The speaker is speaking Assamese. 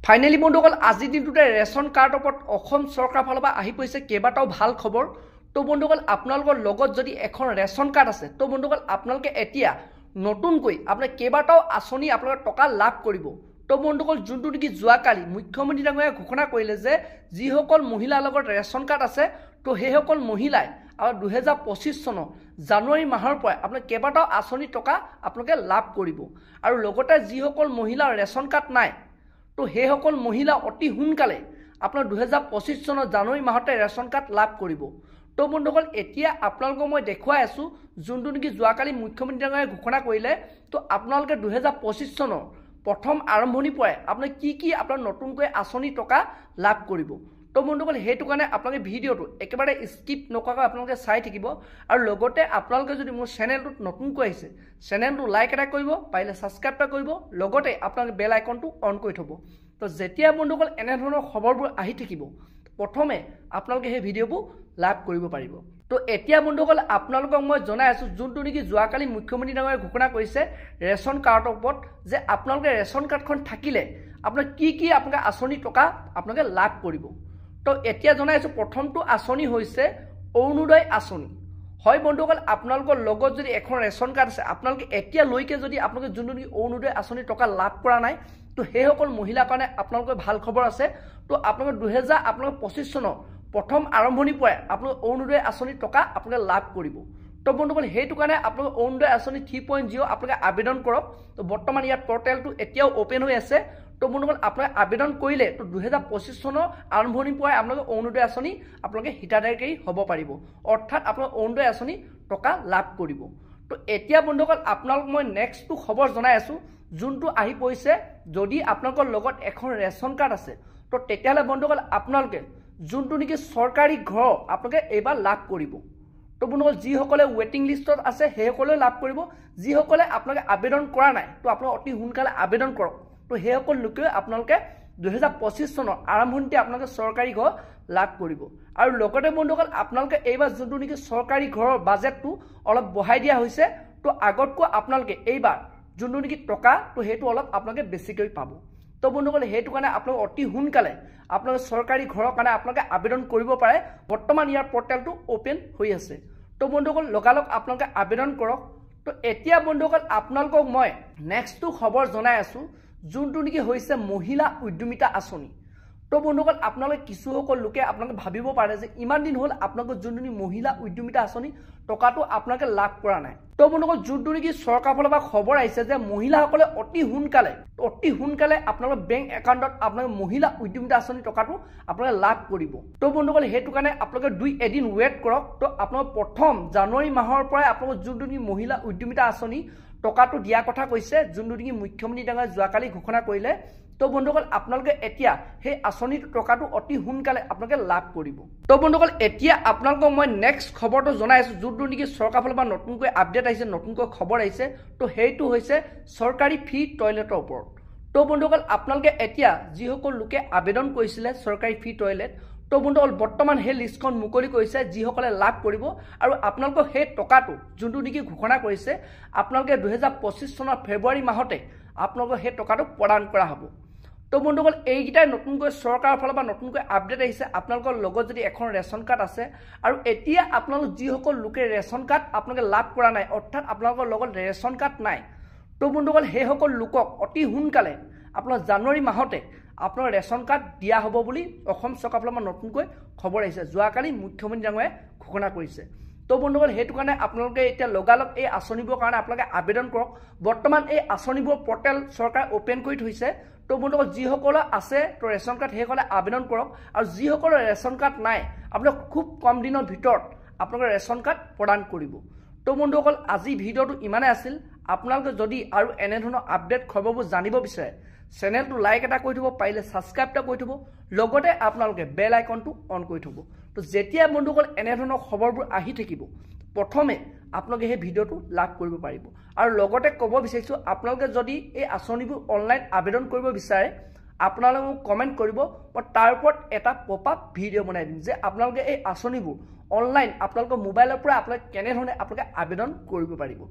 ফাইনেলি বন্ধুসকল আজি দিনটোতে ৰেচন কাৰ্ডৰ ওপৰত অসম চৰকাৰৰ ফালৰ পৰা আহি পৰিছে কেইবাটাও ভাল খবৰ। তো বন্ধুসকল আপোনালোকৰ লগত যদি এখন ৰেচন কাৰ্ড আছে তো বন্ধুসকল আপোনালোকে এতিয়া নতুনকৈ আপোনাৰ কেইবাটাও আঁচনি আপোনালোকে টকা লাভ কৰিব। তো বন্ধুসকল যোনটো নেকি যোৱাকালি মুখ্যমন্ত্ৰী ডাঙৰীয়াই ঘোষণা কৰিলে যে যিসকল মহিলাৰ লগত ৰেচন কাৰ্ড আছে তো সেইসকল মহিলাই আৰু 2025 চনৰ জানুৱাৰী মাহৰ পৰা আপোনাৰ কেইবাটাও আঁচনি টকা আপোনালোকে লাভ কৰিব। আৰু লগতে যিসকল মহিলাৰ ৰেচন কাৰ্ড নাই তো সেইসকল মহিলা অতি সোনকালে আপোনাৰ 2025 চনৰ জানুৱাৰী মাহতে ৰেচন কাৰ্ড লাভ কৰিব। তো বন্ধুসকল এতিয়া আপোনালোকক মই দেখুৱাই আছোঁ যোনটো নেকি যোৱাকালি মুখ্যমন্ত্ৰী ডাঙৰীয়াই ঘোষণা কৰিলে। তো আপোনালোকে 2025 চনৰ প্ৰথম আৰম্ভণিৰ পৰাই আপুনি কি আপোনাৰ নতুনকৈ আঁচনি টকা লাভ কৰিব। তো বন্ধুসকল সেইটো কাৰণে আপোনালোকে ভিডিঅ'টো একেবাৰে স্কিপ নকৰাকৈ আপোনালোকে চাই থাকিব। আৰু লগতে আপোনালোকে যদি মোৰ চেনেলটোত নতুনকৈ আহিছে চেনেলটো লাইক এটা কৰিব, পাৰিলে ছাবস্ক্ৰাইব এটা কৰিব, লগতে আপোনালোকে বেল আইকনটো অন কৰি থ'ব। তো যেতিয়া বন্ধুসকল এনেধৰণৰ খবৰবোৰ আহি থাকিব প্ৰথমে আপোনালোকে সেই ভিডিঅ'বোৰ লাভ কৰিব পাৰিব। তো এতিয়া বন্ধুসকল আপোনালোকক মই জনাই আছোঁ যোনটো নেকি যোৱাকালি মুখ্যমন্ত্ৰী ডাঙৰীয়াই ঘোষণা কৰিছে ৰেচন কাৰ্ডৰ ওপৰত যে আপোনালোকে ৰেচন কাৰ্ডখন থাকিলে আপোনাৰ কি আপোনালোকে আঁচনি টকা আপোনালোকে লাভ কৰিব। তো এতিয়া জনাই আছোঁ প্ৰথমটো আঁচনি হৈছে অৰুণোদয় আঁচনি। হয় বন্ধুসকল আপোনালোকৰ লগত যদি এখন ৰেচন কাৰ্ড আছে আপোনালোকে এতিয়ালৈকে যদি আপোনালোকে যোনটো নেকি অৰুণোদয় আঁচনি টকা লাভ কৰা নাই তো সেইসকল মহিলাৰ কাৰণে আপোনালোকৰ ভাল খবৰ আছে। তো আপোনালোকে 2025 চনৰ প্ৰথম আৰম্ভণিৰ পৰাই আপোনালোকে অৰুণোদয় আঁচনি টকা আপোনালোকে লাভ কৰিব। তো বন্ধুসকল সেইটো কাৰণে আপোনালোকে অৰুণোদয় আঁচনি 3.0 আপোনালোকে আবেদন কৰক। তো বৰ্তমান ইয়াত পৰ্টেলটো এতিয়াও অ'পেন হৈ আছে। তো বন্ধুসকল আপোনালোকে আবেদন কৰিলে তো 2025 চনৰ আৰম্ভণিৰ পৰাই আপোনালোকে অৰুণোদয় আঁচনি আপোনালোকে হিতাধিকাৰী হ'ব পাৰিব, অৰ্থাৎ আপোনালোকে অৰুণোদয় আঁচনি টকা লাভ কৰিব। তো এতিয়া বন্ধুসকল আপোনালোকক মই নেক্সটটো খবৰ জনাই আছোঁ যোনটো আহি পৰিছে যদি আপোনালোকৰ লগত এখন ৰেচন কাৰ্ড আছে তো তেতিয়াহ'লে বন্ধুসকল আপোনালোকে যোনটো নেকি চৰকাৰী ঘৰ আপোনালোকে এইবাৰ লাভ কৰিব। তো বন্ধুসকল যিসকলে ৱেটিং লিষ্টত আছে সেইসকলেও লাভ কৰিব, যিসকলে আপোনালোকে আবেদন কৰা নাই তো আপোনালোকে অতি সোনকালে আবেদন কৰক। তো সেইসকল লোকে আপোনালোকে 2025 চনৰ আৰম্ভণিতে আপোনালোকে চৰকাৰী ঘৰ লাভ কৰিব। আৰু লগতে বন্ধুসকল আপোনালোকে এইবাৰ যোনটো নেকি চৰকাৰী ঘৰৰ বাজেটটো অলপ বঢ়াই দিয়া হৈছে। তো আগতকৈ আপোনালোকে এইবাৰ যোনটো নেকি টকা তো সেইটো অলপ আপোনালোকে বেছিকৈ পাব। তো বন্ধুসকল সেইটো কাৰণে আপোনালোকে অতি সোনকালে আপোনালোকে চৰকাৰী ঘৰৰ কাৰণে আপোনালোকে আবেদন কৰিব পাৰে। বৰ্তমান ইয়াৰ পৰ্টেলটো অ'পেন হৈ আছে। তো বন্ধুসকল লগালগ আপোনালোকে আবেদন কৰক। তো এতিয়া বন্ধুসকল আপোনালোকক মই নেক্সটটো খবৰ জনাই আছোঁ যোনটো নেকি হৈছে মহিলা উদ্যমিতা আঁচনি। তো বন্ধুসকল আপোনালোকে কিছুসকল লোকে আপোনালোকে ভাবিব পাৰে যে ইমান দিন হ'ল আপোনালোকৰ যোনটো নেকি মহিলা উদ্যমিতা আঁচনি টকাটো আপোনালোকে লাভ কৰা নাই। তো বন্ধুসকল যোনটো নেকি চৰকাৰৰ ফালৰ পৰা খবৰ আহিছে যে মহিলাসকলে অতি সোনকালে আপোনালোকৰ বেংক একাউণ্টত আপোনালোকে মহিলা উদ্যমিতা আঁচনি টকাটো আপোনালোকে লাভ কৰিব। তো বন্ধুসকল সেইটো কাৰণে আপোনালোকে 2 এদিন ৱেইট কৰক। তো আপোনালোকৰ প্ৰথম জানুৱাৰী মাহৰ পৰাই আপোনালোকৰ যোনটো নেকি মহিলা উদ্যমিতা আঁচনি টকাটো দিয়া কথা কৈছে যোনটো নেকি মুখ্যমন্ত্ৰী ডাঙৰীয়াই যোৱাকালি ঘোষণা কৰিলে। তো বন্ধুসকল আপোনালোকে এতিয়া সেই আঁচনিটো টকাটো অতি সোনকালে আপোনালোকে লাভ কৰিব। তো বন্ধুসকল এতিয়া আপোনালোকক মই নেক্সট খবৰটো জনাই আছোঁ যোনটো নেকি চৰকাৰৰ ফালৰ পৰা নতুনকৈ আপডেট আহিছে, নতুনকৈ খবৰ আহিছে। তো সেইটো হৈছে চৰকাৰী ফ্ৰী টয়লেটৰ ওপৰত। তো বন্ধুসকল আপোনালোকে এতিয়া যিসকল লোকে আবেদন কৰিছিলে চৰকাৰী ফ্ৰী টয়লেট তো বন্ধুসকল বৰ্তমান সেই লিষ্টখন মুকলি কৰিছে যিসকলে লাভ কৰিব। আৰু আপোনালোকক সেই টকাটো যোনটো নেকি ঘোষণা কৰিছে আপোনালোকে 2025 চনৰ ফেব্ৰুৱাৰী মাহতে আপোনালোকক সেই টকাটো প্ৰদান কৰা হ'ব। তো বন্ধুসকল এইকেইটাই নতুনকৈ চৰকাৰৰ ফালৰ পৰা নতুনকৈ আপডেট আহিছে। আপোনালোকৰ লগত যদি এখন ৰেচন কাৰ্ড আছে আৰু এতিয়া আপোনালোক যিসকল লোকে ৰেচন কাৰ্ড আপোনালোকে লাভ কৰা নাই, অৰ্থাৎ আপোনালোকৰ লগত ৰেচন কাৰ্ড নাই, তো বন্ধুসকল সেইসকল লোকক অতি সোনকালে আপোনাৰ জানুৱাৰী মাহতে আপোনাৰ ৰেচন কাৰ্ড দিয়া হ'ব বুলি অসম চৰকাৰৰ ফালৰ পৰা নতুনকৈ খবৰ আহিছে। যোৱাকালি মুখ্যমন্ত্ৰী ডাঙৰীয়াই ঘোষণা কৰিছে। তো বন্ধুসকল সেইটো কাৰণে আপোনালোকে এতিয়া লগালগ এই আঁচনিবোৰৰ কাৰণে আপোনালোকে আবেদন কৰক। বৰ্তমান এই আঁচনিবোৰ পৰ্টেল চৰকাৰে অ'পেন কৰি থৈছে। তো বন্ধুসকল যিসকলৰ আছে তো ৰেচন কাৰ্ড সেইসকলে আবেদন কৰক। আৰু যিসকলৰ ৰেচন কাৰ্ড নাই আপোনালোকে খুব কম দিনৰ ভিতৰত আপোনালোকে ৰেচন কাৰ্ড প্ৰদান কৰিব। তো বন্ধুসকল আজি ভিডিঅ'টো ইমানেই আছিল। আপোনালোকে যদি আৰু এনেধৰণৰ আপডেট খবৰবোৰ জানিব বিচাৰে চেনেলটো লাইক এটা কৰি থ'ব, পাৰিলে ছাবস্ক্ৰাইব এটা কৰি থ'ব, লগতে আপোনালোকে বেল আইকনটো অন কৰি থ'ব। তো যেতিয়া বন্ধুসকল এনেধৰণৰ খবৰবোৰ আহি থাকিব প্ৰথমে আপোনালোকে সেই ভিডিঅ'টো লাভ কৰিব পাৰিব। আৰু লগতে ক'ব বিচাৰিছোঁ আপোনালোকে যদি এই আঁচনিবোৰ অনলাইন আবেদন কৰিব বিচাৰে আপোনালোকে মোক কমেণ্ট কৰিব, মই তাৰ ওপৰত এটা পপআপ ভিডিঅ' বনাই দিম যে আপোনালোকে এই আঁচনিবোৰ অনলাইন আপোনালোকৰ মোবাইলৰ পৰা আপোনালোকে কেনেধৰণে আপোনালোকে আবেদন কৰিব পাৰিব।